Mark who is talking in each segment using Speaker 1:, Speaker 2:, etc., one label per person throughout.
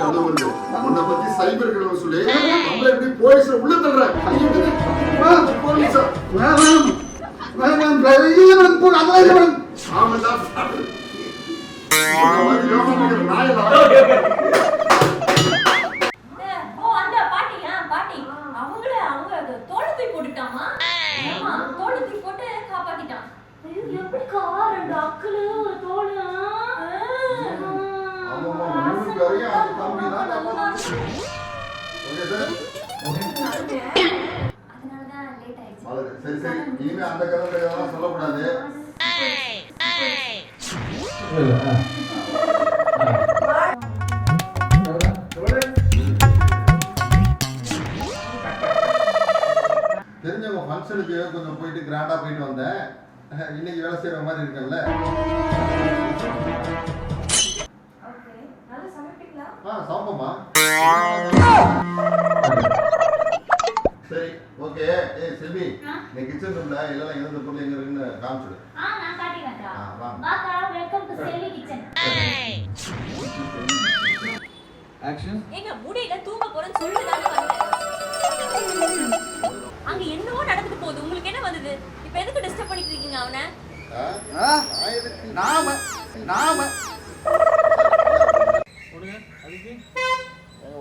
Speaker 1: உன்னை பத்தி cyber crime சொல்லி நம்மள எப்படி போலீஸ்ல உள்ள தள்ளுறேன். போலீஸா ஆமாண்டா சரி சரி இனிமே அந்த கதை சொல்லக்கூடாது. தெரிஞ்சவங்க ஃபங்க்ஷனுக்கு கொஞ்சம் போயிட்டு கிராண்டா போயிட்டு வந்தேன். இன்னைக்கு வேலை செய்யற மாதிரி இருக்கல. சமைப்போமா? சரி ஓகே. ஏய் செல்வி, நீ கிச்சன் ரூம்ல எல்லாம் எந்த பொருள் எங்க இருக்குன்னு காமிச்சிடு.
Speaker 2: நான் காட்டிறேன்டா. வாடா, welcome to Selvi kitchen.
Speaker 3: Action.
Speaker 4: ஏங்க முடியல தூங்க போறேன்னு சொல்லிட்டு வந்தேன். அங்க என்னவோ நடந்துட்டு போகுது. உங்களுக்கு என்ன வந்தது? இப்போ எதுக்கு டிஸ்டர்ப் பண்ணிட்டு இருக்கீங்க அவனை?
Speaker 3: நாம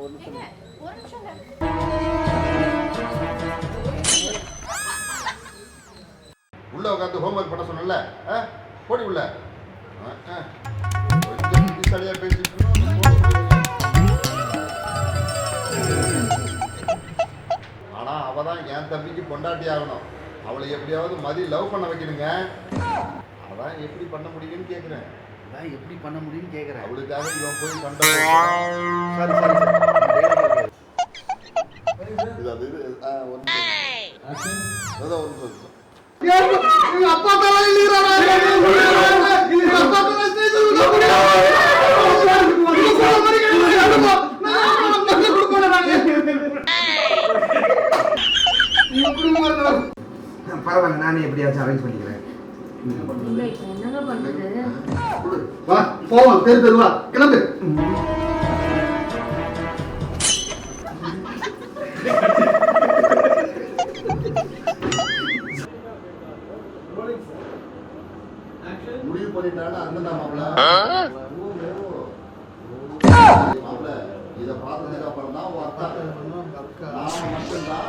Speaker 3: ஒண்ணுங்க அதுக்கு
Speaker 4: ஒரு நிமிஷம்
Speaker 1: உள்ள உட்காந்து ஹோம்வொர்க் பண்ண சொன்னல, போடி உள்ள. சரியா பேசிட்டு ஆனா அவதான் என் தம்பிக்கு பொண்டாட்டி ஆகணும். அவளை எப்படியாவது மதி லவ் பண்ண வைக்கணுங்க. அதான் எப்படி பண்ண முடியும்னு கேக்குறேன்.
Speaker 3: எப்படி பண்ண முடியும்னு கேக்குறேன்.
Speaker 1: அவளுக்காக இவன் போய் சண்டை.
Speaker 3: சரி சரி சரி.
Speaker 1: அப்பா தலை இல்லையா?
Speaker 5: பரவாயில்ல, நானே எப்படியாச்சும் அரேஞ்ச் பண்ணிக்கிறேன்.
Speaker 2: என்னங்க பண்றது?
Speaker 1: வா போவோம், தெரு தெருவா கிளம்பு. முடிவு பண்ணிட்டானா அந்த மாப்பிள்ள இதை பார்த்ததுக்கு அப்புறம் தான் நாம மட்டும்தான்